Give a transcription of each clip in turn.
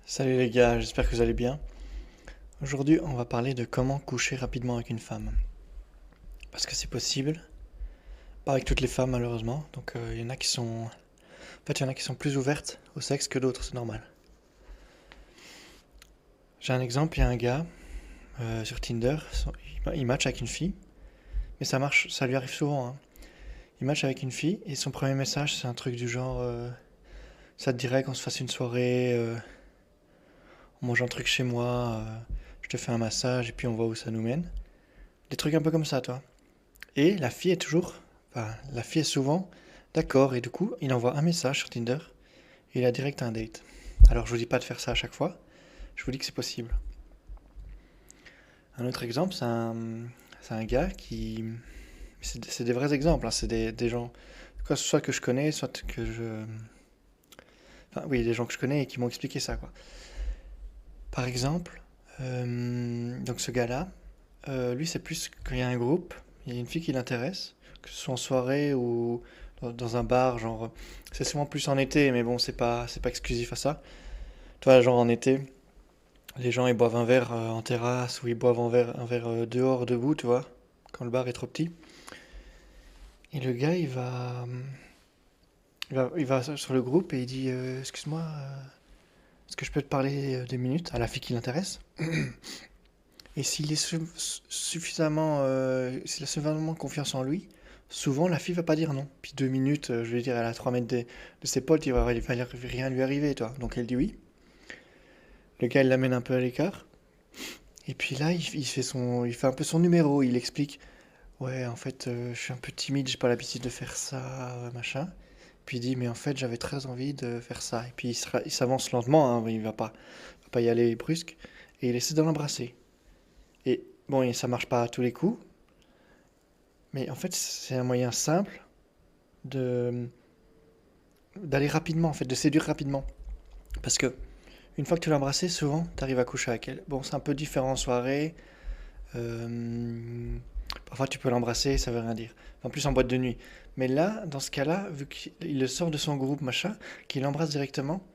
Salut les gars, j'espère que vous allez bien. Aujourd'hui, on va parler de comment coucher rapidement avec une femme. Parce que c'est possible, pas avec toutes les femmes malheureusement. Donc il y en a qui sont, il y en a qui sont plus ouvertes au sexe que d'autres, c'est normal. J'ai un exemple, il y a un gars sur Tinder, il match avec une fille, mais ça marche, ça lui arrive souvent, hein. Il match avec une fille et son premier message c'est un truc du genre, ça te dirait qu'on se fasse une soirée, on mange un truc chez moi, je te fais un massage et puis on voit où ça nous mène. Des trucs un peu comme ça, toi. Et la fille est toujours, enfin, la fille est souvent d'accord, et du coup, il envoie un message sur Tinder, et il a direct un date. Alors, je vous dis pas de faire ça à chaque fois, je vous dis que c'est possible. Un autre exemple, c'est un gars qui. C'est des vrais exemples, hein, c'est des gens, soit que je connais, soit que je. Enfin, oui, des gens que je connais et qui m'ont expliqué ça, quoi. Par exemple, donc ce gars-là, lui, c'est plus quand il y a un groupe, il y a une fille qui l'intéresse, que ce soit en soirée ou dans un bar, genre, c'est souvent plus en été, mais bon, c'est pas exclusif à ça. Tu vois, genre en été, les gens ils boivent un verre en terrasse ou ils boivent un verre dehors, debout, tu vois, quand le bar est trop petit. Et le gars, il va sur le groupe et il dit excuse-moi, est-ce que je peux te parler 2 minutes à la fille qui l'intéresse? Et s'il a suffisamment confiance en lui, souvent la fille va pas dire non. Puis 2 minutes, je veux dire, elle a 3 mètres de ses potes, il va rien lui arriver, toi. Donc elle dit oui. Le gars, il l'amène un peu à l'écart. Et puis là, il fait un peu son numéro. Il explique, ouais, en fait, je suis un peu timide, j'ai pas l'habitude de faire ça, machin. Puis il dit, mais en fait, j'avais très envie de faire ça. Et puis il s'avance lentement, hein, il va pas y aller brusque. Et il essaie de l'embrasser. Et bon, et ça marche pas à tous les coups. Mais en fait, c'est un moyen simple de d'aller rapidement, en fait, de séduire rapidement. Parce que une fois que tu l'as embrassée, souvent, tu arrives à coucher avec elle. Bon, c'est un peu différent en soirée. euh, Parfois, tu peux l'embrasser, ça veut rien dire. En plus, en boîte de nuit. Mais là, dans ce cas-là, vu qu'il le sort de son groupe, machin, qu'il l'embrasse directement,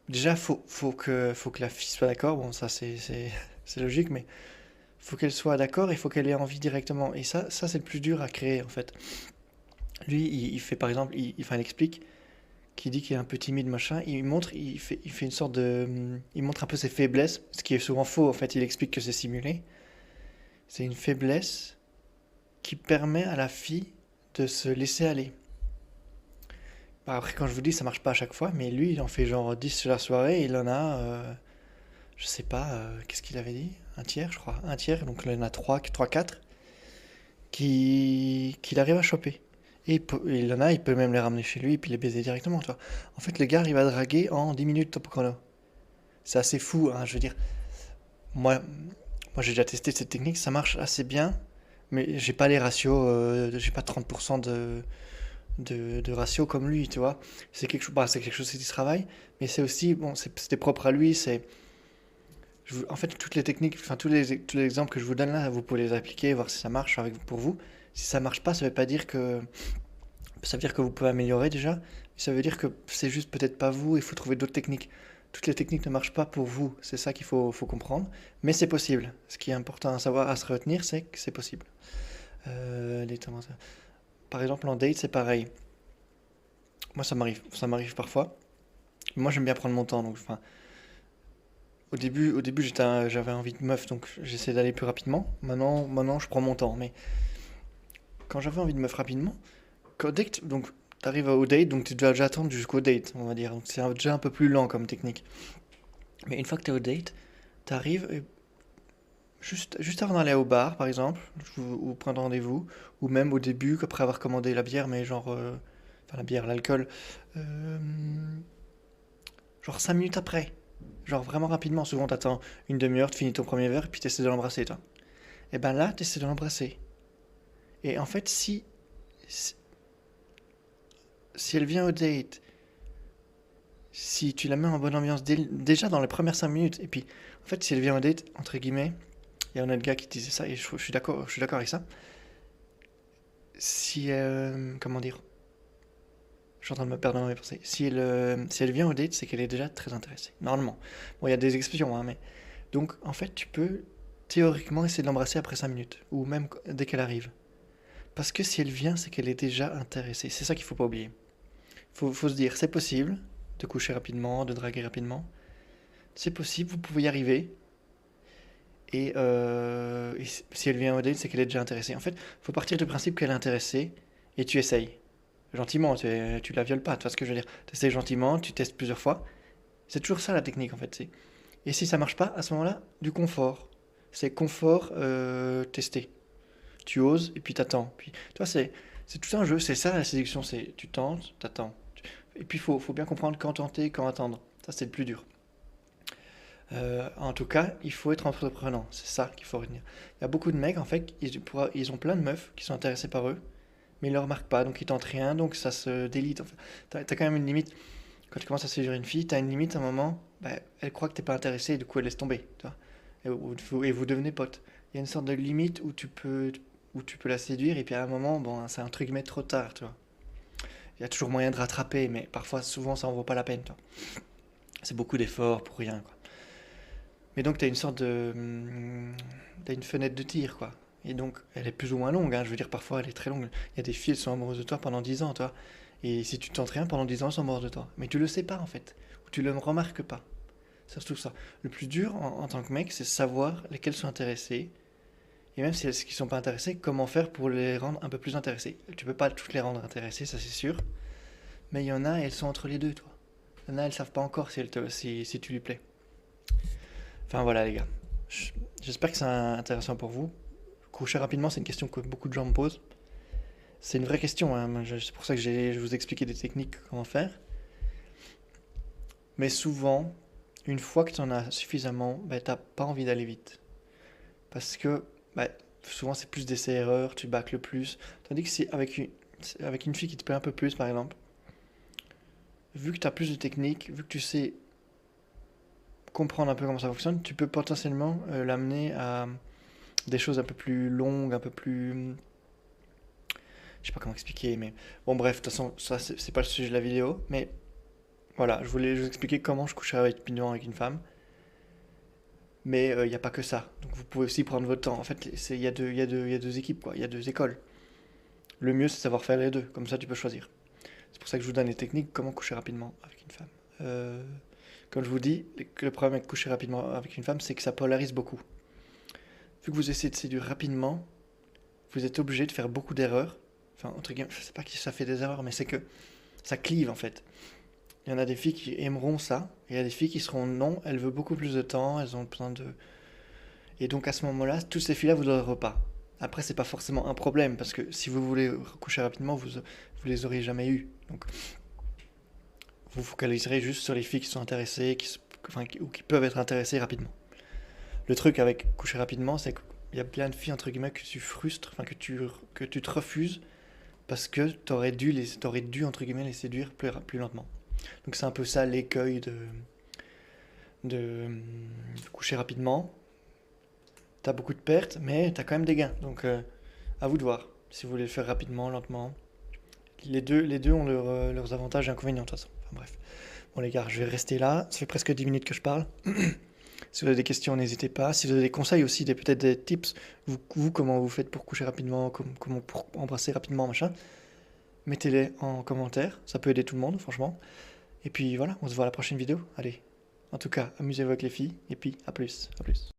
déjà, faut que la fille soit d'accord. Bon, ça, c'est logique, mais faut qu'elle soit d'accord et faut qu'elle ait envie directement. Et ça c'est le plus dur à créer, en fait. Lui, il fait par exemple, enfin, il explique qu'il dit qu'il est un peu timide, machin. Il fait une sorte de. Il montre un peu ses faiblesses, ce qui est souvent faux, en fait. Il explique que c'est simulé. C'est une faiblesse qui permet à la fille de se laisser aller. Bah, après, quand je vous dis, ça marche pas à chaque fois, mais lui, il en fait genre 10 sur la soirée, et il en a, je sais pas, qu'est-ce qu'il avait dit? Un tiers, je crois. Un tiers, donc il en a 3, 3, 4, qu'il arrive à choper. Et il en a, il peut même les ramener chez lui et puis les baiser directement, tu vois. En fait, le gars, il va draguer en 10 minutes top chrono. C'est assez fou, hein, je veux dire. Moi, moi j'ai déjà testé cette technique, ça marche assez bien, mais j'ai pas les ratios, j'ai pas 30% de ratio comme lui, tu vois. C'est quelque chose qui se travaille, mais c'est aussi, bon, c'était propre à lui, en fait, toutes les techniques, enfin, tous les exemples que je vous donne là, vous pouvez les appliquer, voir si ça marche pour vous. Si ça marche pas, ça veut pas dire que ça veut dire que vous pouvez améliorer déjà, mais ça veut dire que c'est juste peut-être pas vous, il faut trouver d'autres techniques. Toutes les techniques ne marchent pas pour vous, c'est ça qu'il faut comprendre, mais c'est possible. Ce qui est important à savoir, à se retenir, c'est que c'est possible. Par exemple, en date, c'est pareil. Moi, ça m'arrive parfois. Moi, j'aime bien prendre mon temps, donc, enfin, au début, j'avais envie de meuf, donc j'essaie d'aller plus rapidement. Maintenant, je prends mon temps, mais quand j'avais envie de meuf rapidement, donc, t'arrives au date, donc tu dois déjà attendre jusqu'au date, on va dire. Donc c'est déjà un peu plus lent comme technique. Mais une fois que t'es au date, t'arrives et juste avant d'aller au bar, par exemple, ou prendre rendez-vous, ou même au début, après avoir commandé la bière, mais genre, enfin la bière, l'alcool, euh, genre 5 minutes après. Genre vraiment rapidement, souvent t'attends une demi-heure, tu finis ton premier verre, puis t'essaies de l'embrasser, toi. Et ben là, t'essaies de l'embrasser. Et en fait, si, si elle vient au date, si tu la mets en bonne ambiance déjà dans les premières 5 minutes, et puis en fait, si elle vient au date, entre guillemets, il y a un autre gars qui disait ça, et je suis d'accord avec ça. Si, comment dire, Je suis en train de me perdre dans mes pensées. Si elle vient au date, c'est qu'elle est déjà très intéressée. Normalement. Bon, il y a des exceptions, hein, mais. Donc, en fait, tu peux théoriquement essayer de l'embrasser après 5 minutes. Ou même dès qu'elle arrive. Parce que si elle vient, c'est qu'elle est déjà intéressée. C'est ça qu'il faut pas oublier. Faut se dire, c'est possible de coucher rapidement, de draguer rapidement. C'est possible, vous pouvez y arriver. Et si elle vient au date, c'est qu'elle est déjà intéressée. En fait, faut partir du principe qu'elle est intéressée et tu essayes. Gentiment, tu la violes pas, tu vois ce que je veux dire. Tu essayes gentiment, tu testes plusieurs fois. C'est toujours ça la technique en fait. Et si ça marche pas, à ce moment-là, du confort. C'est confort testé. Tu oses et puis t'attends. Puis, tu vois, c'est tout un jeu, c'est ça la séduction, c'est tu tentes, t'attends. Et puis faut bien comprendre quand tenter, quand attendre. Ça c'est le plus dur. En tout cas, il faut être entreprenant, c'est ça qu'il faut retenir. Il y a beaucoup de mecs, en fait, ils ont plein de meufs qui sont intéressées par eux, mais ils ne le remarquent pas, donc ils tentent rien, donc ça se délite. Enfin, t'as quand même une limite. Quand tu commences à séduire une fille, t'as une limite à un moment, bah, elle croit que t'es pas intéressé, et du coup elle laisse tomber, tu vois. Et vous devenez potes. Il y a une sorte de limite où tu peux la séduire, et puis à un moment, bon, c'est un truc mais trop tard, tu vois. Il y a toujours moyen de rattraper, mais parfois, souvent, ça en vaut pas la peine, tu vois. C'est beaucoup d'efforts pour rien, quoi. Mais donc, tu as une sorte de. T'as une fenêtre de tir, quoi. Et donc, elle est plus ou moins longue, hein. Je veux dire, parfois, elle est très longue. Il y a des filles qui sont amoureuses de toi pendant 10 ans, toi. Et si tu tentes rien, pendant 10 ans, elles sont amoureuses de toi. Mais tu le sais pas, en fait. Ou tu le remarques pas. C'est surtout ça. Le plus dur en tant que mec, c'est savoir lesquels sont intéressés. Et même si elles qui sont pas intéressées, comment faire pour les rendre un peu plus intéressées. Tu peux pas toutes les rendre intéressées, ça c'est sûr. Mais il y en a, elles sont entre les deux, toi. Il y en a, elles savent pas encore si tu lui plais. Enfin voilà, les gars. J'espère que c'est intéressant pour vous. Coucher rapidement, c'est une question que beaucoup de gens me posent. C'est une vraie question, hein. C'est pour ça que je vous ai expliqué des techniques, comment faire. Mais souvent, une fois que tu en as suffisamment, bah, t'as pas envie d'aller vite. Parce que bah, souvent, c'est plus d'essais-erreurs, tu bâcles plus. Tandis que si avec une fille qui te plaît un peu plus, par exemple, vu que tu as plus de techniques, vu que tu sais comprendre un peu comment ça fonctionne, tu peux potentiellement l'amener à des choses un peu plus longues, un peu plus. Je sais pas comment expliquer, mais bon, bref, de toute façon, ça, c'est pas le sujet de la vidéo. Mais voilà, je voulais vous expliquer comment je coucherais rapidement avec une femme. Mais il n'y a pas que ça. Donc vous pouvez aussi prendre votre temps. En fait, il y a deux équipes, quoi. Il y a deux écoles. Le mieux, c'est de savoir faire les deux. Comme ça, tu peux choisir. C'est pour ça que je vous donne les techniques, comment coucher rapidement avec une femme. Comme je vous dis, le problème avec coucher rapidement avec une femme, c'est que ça polarise beaucoup. Vu que vous essayez de séduire rapidement, vous êtes obligé de faire beaucoup d'erreurs. Enfin, entre guillemets, je sais pas qui ça fait des erreurs, mais c'est que ça clive en fait. Il y en a des filles qui aimeront ça, et il y a des filles qui seront non, elles veulent beaucoup plus de temps, elles ont besoin de. Et donc à ce moment-là, toutes ces filles-là vous aurez pas. Après, c'est pas forcément un problème, parce que si vous voulez coucher rapidement, vous les auriez jamais eu. Donc vous focaliserez juste sur les filles qui sont intéressées, ou qui peuvent être intéressées rapidement. Le truc avec coucher rapidement, c'est qu'il y a plein de filles, entre guillemets, que tu frustres, enfin que tu te refuses, parce que t'aurais dû, entre guillemets, les séduire plus lentement. Donc c'est un peu ça l'écueil de coucher rapidement. T'as beaucoup de pertes, mais t'as quand même des gains. Donc à vous de voir, si vous voulez le faire rapidement, lentement. Les deux ont leurs avantages et inconvénients, de toute façon. Enfin bref. Bon les gars, je vais rester là. Ça fait presque 10 minutes que je parle. Si vous avez des questions, n'hésitez pas. Si vous avez des conseils aussi, peut-être des tips, vous, comment vous faites pour coucher rapidement, comment pour embrasser rapidement, machin, mettez-les en commentaire. Ça peut aider tout le monde, franchement. Et puis voilà, on se voit à la prochaine vidéo. Allez, en tout cas, amusez-vous avec les filles. Et puis, à plus. À plus.